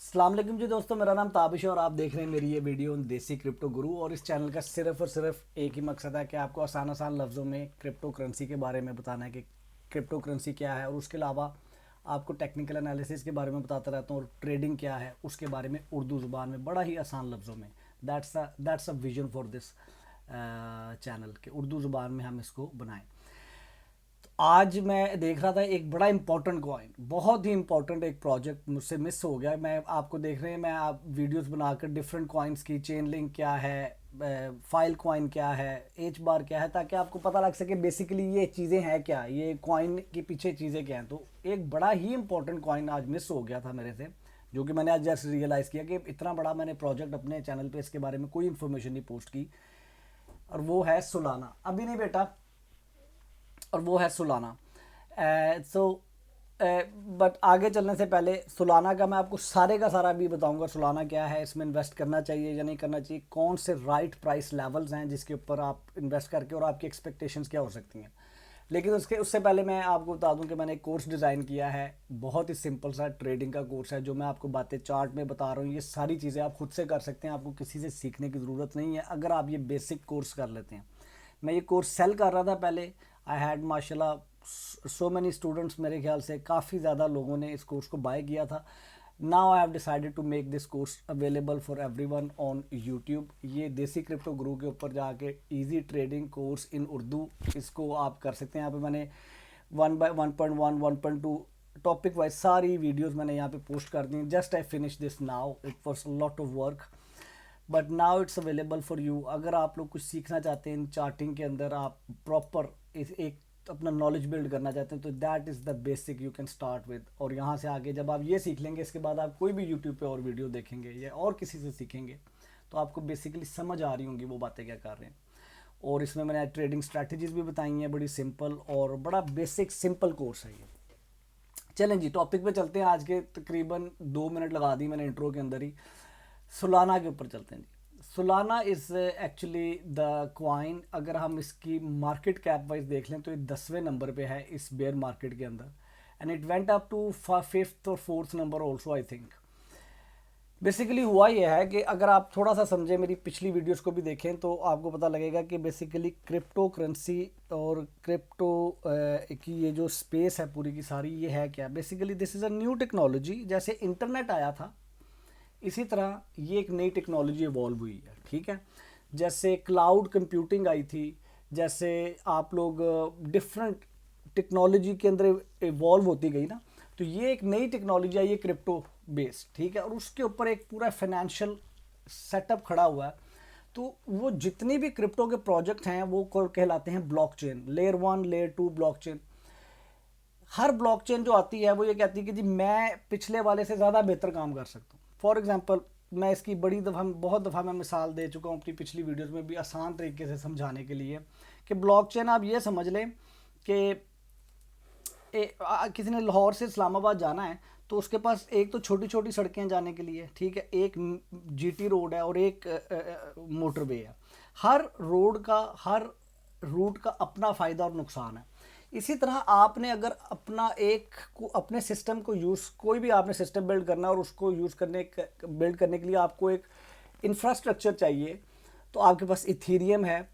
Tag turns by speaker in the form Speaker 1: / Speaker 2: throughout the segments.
Speaker 1: अस्सलाम वालेकुम जी दोस्तों, मेरा नाम ताबिश है और आप देख रहे हैं मेरी ये वीडियो देसी क्रिप्टो गुरु। और इस चैनल का सिर्फ और सिर्फ एक ही मकसद है कि आपको आसान आसान लफ्ज़ों में क्रिप्टो करेंसी के बारे में बताना है कि क्रिप्टो करेंसी क्या है, और उसके अलावा आपको टेक्निकल एनालिसिस के बारे में बताता रहता हूँ, और ट्रेडिंग क्या है उसके बारे में उर्दू ज़ुबान में बड़ा ही आसान लफ्ज़ों में। That's a vision for this channel कि उर्दू ज़ुबान में हम इसको बनाएं। आज मैं देख रहा था एक बड़ा इंपॉर्टेंट कॉइन, बहुत ही इंपॉर्टेंट एक प्रोजेक्ट मुझसे मिस हो गया। मैं आपको देख रहे हैं, मैं आप वीडियोस बनाकर डिफरेंट कॉइन्स की चेन लिंक क्या है, फाइल कॉइन क्या है, एच बार क्या है, ताकि आपको पता लग सके बेसिकली ये चीज़ें हैं क्या, ये कॉइन के पीछे चीज़ें क्या हैं। तो एक बड़ा ही इंपॉर्टेंट कॉइन आज मिस हो गया था मेरे से, जो कि मैंने आज जस्ट रियलाइज़ किया कि इतना बड़ा मैंने प्रोजेक्ट अपने चैनल पे इसके बारे में कोई इन्फॉर्मेशन नहीं पोस्ट की, और वो है सोलाना। अभी नहीं बेटा, और वो है सोलाना। सो बट आगे चलने से पहले सोलाना का मैं आपको सारे का सारा भी बताऊंगा, सोलाना क्या है, इसमें इन्वेस्ट करना चाहिए या नहीं करना चाहिए, कौन से राइट प्राइस लेवल्स हैं जिसके ऊपर आप इन्वेस्ट करके, और आपकी एक्सपेक्टेशंस क्या हो सकती हैं। लेकिन उससे पहले मैं आपको बता दूं कि मैंने एक कोर्स डिज़ाइन किया है, बहुत ही सिंपल सा ट्रेडिंग का कोर्स है। जो मैं आपको बातें चार्ट में बता रहा हूँ, ये सारी चीज़ें आप खुद से कर सकते हैं, आपको किसी से सीखने की ज़रूरत नहीं है अगर आप ये बेसिक कोर्स कर लेते हैं। मैं ये कोर्स सेल कर रहा था पहले, आई हैड माशाल्लाह सो मैनी स्टूडेंट्स, मेरे ख्याल से काफ़ी ज़्यादा लोगों ने इस कोर्स को बाय किया था। Now I have decided to make this course available for everyone on YouTube. ये देसी क्रिप्टो गुरु के ऊपर जाके easy trading course in Urdu, इसको आप कर सकते हैं। यहाँ पे मैंने 1/1.1 1.2 टॉपिक वाइज सारी वीडियोस मैंने यहाँ पे पोस्ट कर दी। Just I finish this now, it was a lot of work but now it's available for you. अगर आप लोग कुछ सीखना चाहते हैं इन चार्टिंग के अंदर, आप प्रॉपर एक अपना नॉलेज बिल्ड करना चाहते हैं, तो that is the basic you can start with. और यहाँ से आगे जब आप ये सीख लेंगे, इसके बाद आप कोई भी यूट्यूब पे और वीडियो देखेंगे या और किसी से सीखेंगे, तो आपको बेसिकली समझ आ रही होंगी वो बातें क्या कर रहे हैं। और इसमें मैंने ट्रेडिंग स्ट्रैटेजीज भी बताई हैं, बड़ी सिंपल और बड़ा बेसिक सिंपल कोर्स है ये। चलें जी, टॉपिक पे चलते हैं। आज के तकरीबन 2 मिनट लगा दी मैंने इंट्रो के अंदर ही। सोलाना के ऊपर चलते हैं जी। Solana is actually the coin. अगर हम इसकी मार्केट कैप वाइज देख लें तो ये 10वें नंबर पे है इस बेयर मार्केट के अंदर, and it went up to 5th और 4th number also I think. Basically हुआ यह है कि अगर आप थोड़ा सा समझें, मेरी पिछली वीडियोस को भी देखें, तो आपको पता लगेगा कि बेसिकली क्रिप्टो करेंसी और क्रिप्टो की ये जो स्पेस है पूरी की सारी, ये है क्या। Basically this is a new technology. जैसे इंटरनेट आया था, इसी तरह ये एक नई टेक्नोलॉजी इवॉल्व हुई है, ठीक है। जैसे क्लाउड कंप्यूटिंग आई थी, जैसे आप लोग डिफरेंट टेक्नोलॉजी के अंदर इवॉल्व होती गई ना, तो ये एक नई टेक्नोलॉजी आई है क्रिप्टो बेस्ड, ठीक है। और उसके ऊपर एक पूरा फाइनेंशियल सेटअप खड़ा हुआ है। तो वो जितनी भी क्रिप्टो के प्रोजेक्ट हैं वो कहलाते हैं ब्लॉकचेन, लेयर 1 लेयर 2 ब्लॉकचेन। हर ब्लॉकचेन जो आती है वो ये कहती है कि जी मैं पिछले वाले से ज़्यादा बेहतर काम कर सकता हूँ। फॉर एग्जांपल, मैं इसकी बहुत दफ़ा मैं मिसाल दे चुका हूँ अपनी पिछली वीडियोस में भी, आसान तरीके से समझाने के लिए कि ब्लॉकचेन आप ये समझ लें कि किसी ने लाहौर से इस्लामाबाद जाना है, तो उसके पास एक तो छोटी छोटी सड़कें जाने के लिए, ठीक है, एक जीटी रोड है और एक मोटरवे है। हर रूट का अपना फ़ायदा और नुकसान है। इसी तरह आपने अगर अपने सिस्टम को कोई भी आपने सिस्टम बिल्ड करना है, और उसको बिल्ड करने के लिए आपको एक इंफ्रास्ट्रक्चर चाहिए। तो आपके पास इथीरियम है,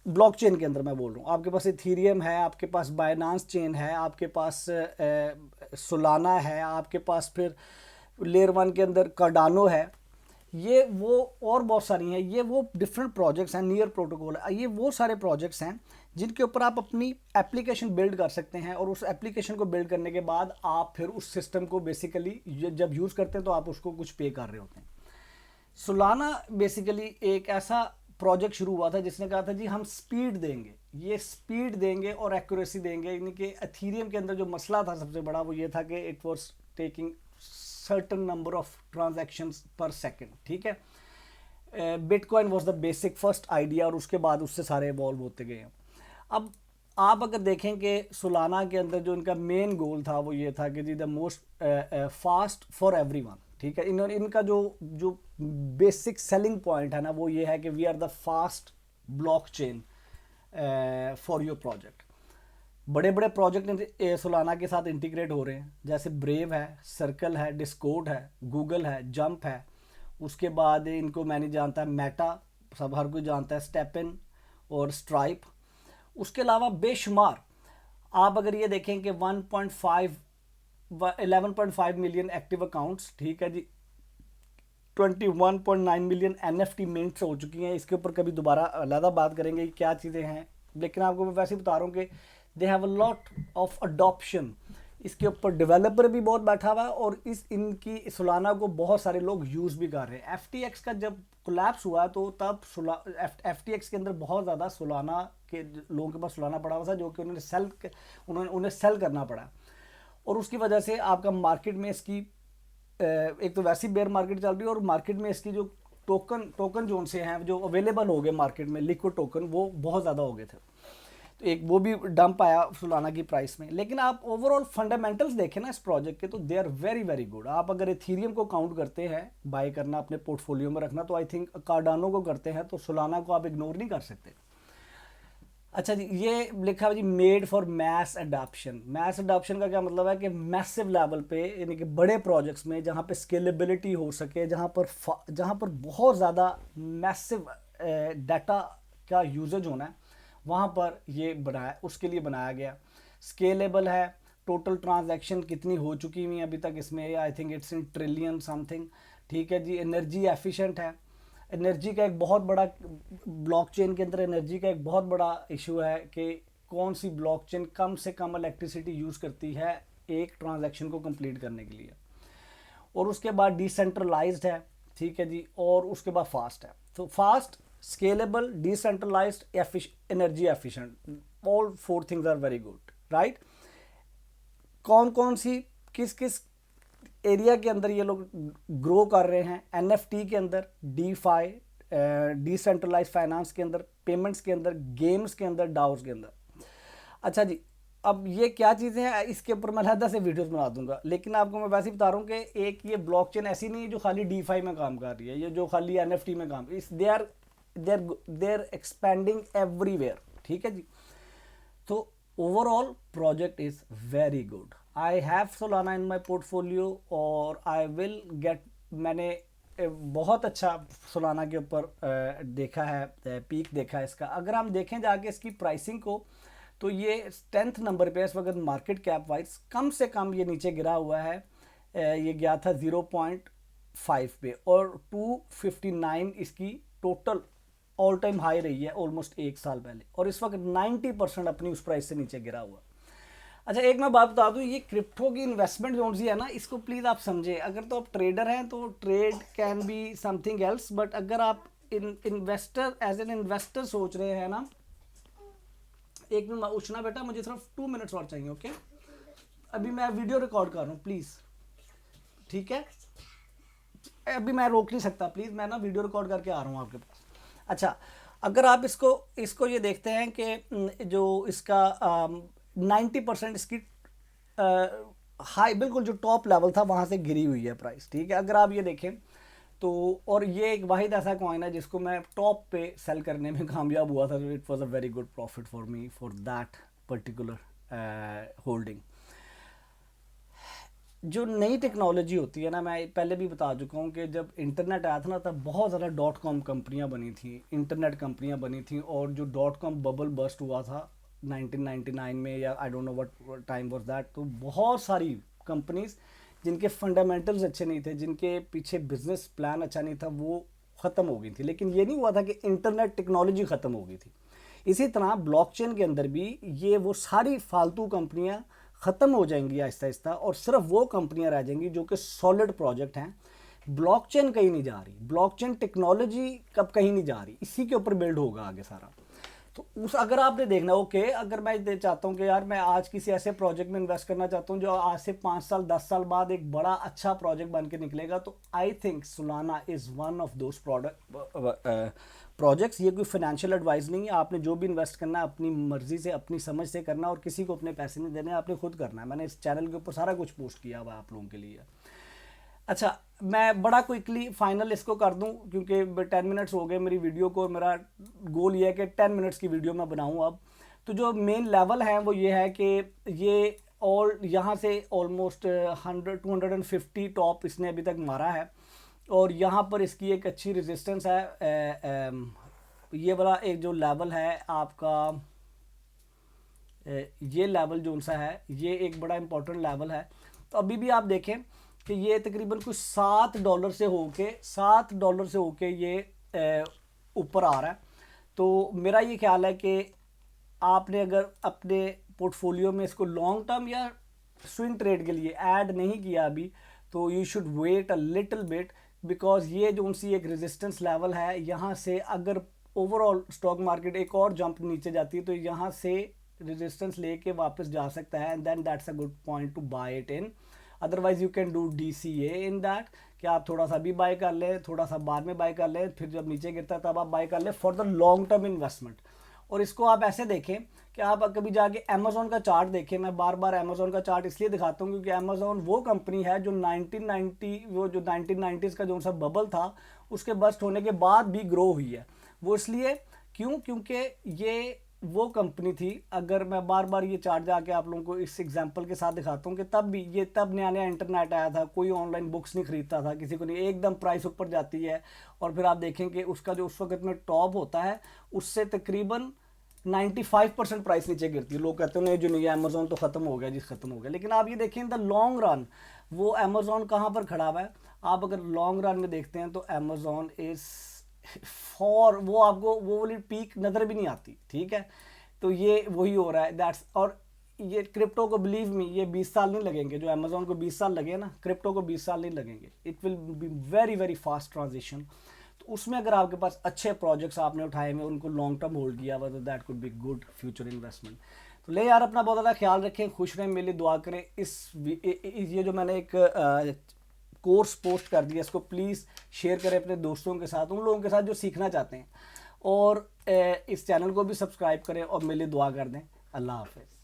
Speaker 1: ब्लॉकचेन के अंदर मैं बोल रहा हूँ, आपके पास इथीरियम है, आपके पास बाइनांस चेन है, आपके पास सोलाना है, आपके पास फिर लेयर 1 के अंदर कार्डानो है, ये वो और बहुत सारी हैं। ये वो डिफरेंट प्रोजेक्ट्स हैं, नियर प्रोटोकॉल है, ये वो सारे प्रोजेक्ट्स हैं जिनके ऊपर आप अपनी एप्लीकेशन बिल्ड कर सकते हैं। और उस एप्लीकेशन को बिल्ड करने के बाद आप फिर उस सिस्टम को बेसिकली जब यूज़ करते हैं तो आप उसको कुछ पे कर रहे होते हैं। सोलाना बेसिकली एक ऐसा प्रोजेक्ट शुरू हुआ था जिसने कहा था जी हम स्पीड देंगे, ये स्पीड देंगे और एक्यूरेसी देंगे। यानी कि एथीरियम के अंदर जो मसला था सबसे बड़ा, वो ये था कि it was taking certain number of transactions पर सेकंड, ठीक है। Bitcoin was the basic first idea, और उसके बाद उससे सारे इवॉल्व होते गए हैं। अब आप अगर देखें कि सोलाना के अंदर जो इनका मेन गोल था वो ये था कि जी the most fast for everyone, ठीक है। इनका जो जो बेसिक सेलिंग पॉइंट है ना, वो ये है कि we are the fast blockchain for your project. बड़े बड़े प्रोजेक्ट सोलाना के साथ इंटीग्रेट हो रहे हैं, जैसे ब्रेव है, सर्कल है, डिस्कोड है, गूगल है, जंप है। उसके बाद इनको मैंने जानता है मेटा, सब हर कोई जानता है, स्टेपन और स्ट्राइप। उसके अलावा बेशुमार आप अगर ये देखें कि 11.5 मिलियन एक्टिव अकाउंट्स, ठीक है जी, 21.9 मिलियन NFT मिंट्स हो चुकी हैं। इसके ऊपर कभी दोबारा अलग बात करेंगे कि क्या चीज़ें हैं, लेकिन आपको मैं वैसे ही बता रहा हूँ कि they have a lot of adoption. इसके ऊपर डेवलपर भी बहुत बैठा हुआ है और इनकी सोलाना को बहुत सारे लोग यूज़ भी कर रहे हैं। FTX का जब कोलैप्स हुआ तो तब FTX के अंदर बहुत ज़्यादा सोलाना के लोगों के पास सोलाना पड़ा हुआ था, जो कि उन्हें सेल करना पड़ा, और उसकी वजह से आपका मार्केट में इसकी एक तो वैसी बेयर मार्केट चल रही है, और मार्केट में इसकी जो टोकन जोन से हैं जो अवेलेबल हो गए मार्केट में, लिक्विड टोकन, वो बहुत ज़्यादा हो गए थे। तो एक वो भी डंप आया सोलाना की प्राइस में। लेकिन आप ओवरऑल फंडामेंटल्स देखें ना इस प्रोजेक्ट के, तो they are very very good. आप अगर एथीरियम को काउंट करते हैं, बाय करना अपने पोर्टफोलियो में रखना, तो आई थिंक कार्डानो को करते हैं, तो सोलाना को आप इग्नोर नहीं कर सकते। अच्छा जी, ये लिखा है जी made for mass adoption. Mass adoption का क्या मतलब है कि मैसिव लेवल पे, यानी कि बड़े प्रोजेक्ट्स में जहाँ पे स्केलेबिलिटी हो सके, जहाँ पर बहुत ज़्यादा मैसिव डाटा का यूजेज होना है, वहाँ पर ये बनाया, उसके लिए बनाया गया। स्केलेबल है, टोटल ट्रांजैक्शन कितनी हो चुकी हुई अभी तक इसमें, I think it's in trillion something, ठीक है जी। एनर्जी एफिशिएंट है। एनर्जी का एक बहुत बड़ा, ब्लॉकचेन के अंदर एनर्जी का एक बहुत बड़ा इशू है कि कौन सी ब्लॉकचेन कम से कम इलेक्ट्रिसिटी यूज़ करती है एक ट्रांजैक्शन को कंप्लीट करने के लिए। और उसके बाद डिसेंट्रलाइज्ड है, ठीक है जी, और उसके बाद फास्ट है। तो fast, scalable, decentralized, energy efficient, all four things are very good, right. कौन कौन सी किस किस एरिया के अंदर ये लोग ग्रो कर रहे हैं? NFT के अंदर, DeFi, डिसेंट्रलाइज फाइनेंस के अंदर, पेमेंट्स के अंदर, गेम्स के अंदर, डाउस के अंदर। अच्छा जी, अब ये क्या चीज़ें हैं, इसके ऊपर मैं अलग से वीडियोस बना दूंगा, लेकिन आपको मैं वैसे ही बता रहा हूँ कि एक ये ब्लॉकचेन ऐसी नहीं है जो खाली DeFi में काम कर रही है, ये जो खाली NFT में काम, इस दे आर एक्सपेंडिंग एवरीवेयर, ठीक है जी। तो overall project is very good. I have Solana in my portfolio और आई विल गेट, मैंने बहुत अच्छा सोलाना के ऊपर देखा है, पीक देखा है इसका। अगर हम देखें जाके इसकी प्राइसिंग को, तो ये 10th नंबर पे इस वक्त मार्केट कैप वाइज, कम से कम ये नीचे गिरा हुआ है। ये गया था 0.5 पे, और 259 इसकी टोटल ऑल टाइम हाई रही है ऑलमोस्ट एक साल पहले, और इस वक्त 90% अपनी उस प्राइस से नीचे गिरा हुआ। अच्छा, एक मैं बात बता दूं, ये क्रिप्टो की इन्वेस्टमेंट जोन सी है ना, इसको प्लीज़ आप समझे। अगर तो आप ट्रेडर हैं तो trade can be something else, but अगर आप इन्वेस्टर, एज एन इन्वेस्टर सोच रहे हैं ना, एक मिनट उछना बेटा, मुझे सिर्फ 2 मिनट्स और चाहिए, ओके। अभी मैं वीडियो रिकॉर्ड कर रहा हूँ, प्लीज़, ठीक है। अभी मैं रोक नहीं सकता, प्लीज़, मैं ना वीडियो रिकॉर्ड करके आ रहा हूँ आपके पास। अच्छा, अगर आप इसको ये देखते हैं कि जो इसका 90% इसकी हाई, बिल्कुल जो टॉप लेवल था वहाँ से गिरी हुई है प्राइस, ठीक है। अगर आप ये देखें तो, और ये एक वाहिद ऐसा कॉइन है जिसको मैं टॉप पे सेल करने में कामयाब हुआ था, तो it was a very good profit for me for that particular holding. जो नई टेक्नोलॉजी होती है ना, मैं पहले भी बता चुका हूँ कि जब इंटरनेट आया था ना, तब बहुत ज़्यादा .com कंपनियाँ बनी थी, इंटरनेट कंपनियाँ बनी थी, और जो .com बबल बस्ट हुआ था 1999 में, या I don't know what time was that, तो बहुत सारी कंपनीज जिनके फंडामेंटल्स अच्छे नहीं थे, जिनके पीछे बिजनेस प्लान अच्छा नहीं था, वो ख़त्म हो गई थी। लेकिन ये नहीं हुआ था कि इंटरनेट टेक्नोलॉजी ख़त्म हो गई थी। इसी तरह ब्लॉकचेन के अंदर भी ये वो सारी फालतू कंपनियां ख़त्म हो जाएंगी आहिस्ता आहिस्ता, और सिर्फ वो कंपनियां रह जाएंगी जो कि सॉलिड प्रोजेक्ट हैं। ब्लॉकचेन कहीं नहीं जा रही, ब्लॉकचेन टेक्नोलॉजी कब कहीं नहीं जा रही, इसी के ऊपर बिल्ड होगा आगे सारा। तो उस, अगर आपने देखना, ओके, अगर मैं चाहता हूँ कि यार मैं आज किसी ऐसे प्रोजेक्ट में इन्वेस्ट करना चाहता हूँ जो आज से 5 साल 10 साल बाद एक बड़ा अच्छा प्रोजेक्ट बन के निकलेगा, तो I think Solana is one of those projects. ये कोई फाइनेंशियल एडवाइस नहीं है, आपने जो भी इन्वेस्ट करना है अपनी मर्जी से, अपनी समझ से करना, और किसी को अपने पैसे नहीं देने, आपने खुद करना है। मैंने इस चैनल के ऊपर सारा कुछ पोस्ट किया हुआ आप लोगों के लिए। अच्छा, मैं बड़ा क्विकली फाइनल इसको कर दूं, क्योंकि 10 मिनट्स हो गए मेरी वीडियो को, और मेरा गोल ये है कि 10 मिनट्स की वीडियो मैं बनाऊं अब। तो जो मेन लेवल है वो ये है कि ये और यहाँ से ऑलमोस्ट 250 टॉप इसने अभी तक मारा है, और यहाँ पर इसकी एक अच्छी रेजिस्टेंस है। ये वाला एक जो लेवल है आपका, ये लेवल जो सा है ये एक बड़ा इंपॉर्टेंट लेवल है। तो अभी भी आप देखें कि ये तकरीबन कुछ $7 से होके ये ऊपर आ रहा है। तो मेरा ये ख्याल है कि आपने अगर अपने पोर्टफोलियो में इसको लॉन्ग टर्म या स्विंग ट्रेड के लिए ऐड नहीं किया अभी, तो you should wait a little bit, because ये जो उनसी एक रेजिस्टेंस लेवल है, यहाँ से अगर ओवरऑल स्टॉक मार्केट एक और जंप नीचे जाती है तो यहाँ से रेजिस्टेंस लेके वापस जा सकता है, and then that's a good point to buy it in. Otherwise you can do DCA in that, कि आप थोड़ा सा भी बाय कर लें, थोड़ा सा बाद में बाय कर लें, फिर जब नीचे गिरता है तब आप बाय कर लें for the long term investment. और इसको आप ऐसे देखें कि आप कभी जाके अमेज़ॉन का चार्ट देखें। मैं बार बार अमेज़ॉन का चार्ट इसलिए दिखाता हूँ क्योंकि अमेज़ॉन वो कंपनी है जो 1990s का जो सा बबल था उसके बस्ट होने के बाद भी ग्रो हुई है। वो इसलिए क्यों, क्योंकि ये वो कंपनी थी, अगर मैं बार बार ये चार्ट जाके आप लोगों को इस एग्जांपल के साथ दिखाता हूँ कि तब नया नया इंटरनेट आया था, कोई ऑनलाइन बुक्स नहीं खरीदता था, किसी को नहीं, एकदम प्राइस ऊपर जाती है और फिर आप देखें कि उसका जो उस वक्त में टॉप होता है उससे तकरीबन 95% प्राइस नीचे गिरती है। लोग कहते हैं नहीं जो नहीं है अमेज़ॉन तो ख़त्म हो गया, ख़त्म हो गया। लेकिन आप ये देखें इन द लॉन्ग रन वो अमेज़ॉन कहाँ पर खड़ा हुआ है। आप अगर लॉन्ग रन में देखते हैं तो अमेज़ॉन इज़ फॉर, वो आपको वो वाली पीक नज़र भी नहीं आती, ठीक है। तो ये वही हो रहा है दैट्स। और ये क्रिप्टो को बिलीव मी ये 20 साल नहीं लगेंगे, जो अमेज़ॉन को 20 साल लगे ना, क्रिप्टो को 20 साल नहीं लगेंगे। It will be very very fast transition. तो उसमें अगर आपके पास अच्छे प्रोजेक्ट्स आपने उठाए हुए, उनको लॉन्ग टर्म होल्ड किया हुआ, तो that could be good future investment. तो ले यार अपना बहुत ज़्यादा ख्याल रखें, खुश रहें, मेरे लिए दुआ करें। ये जो मैंने एक कोर्स पोस्ट कर दिया इसको प्लीज़ शेयर करें अपने दोस्तों के साथ, उन लोगों के साथ जो सीखना चाहते हैं, और इस चैनल को भी सब्सक्राइब करें और मेरे लिए दुआ कर दें। अल्लाह हाफ़िज़।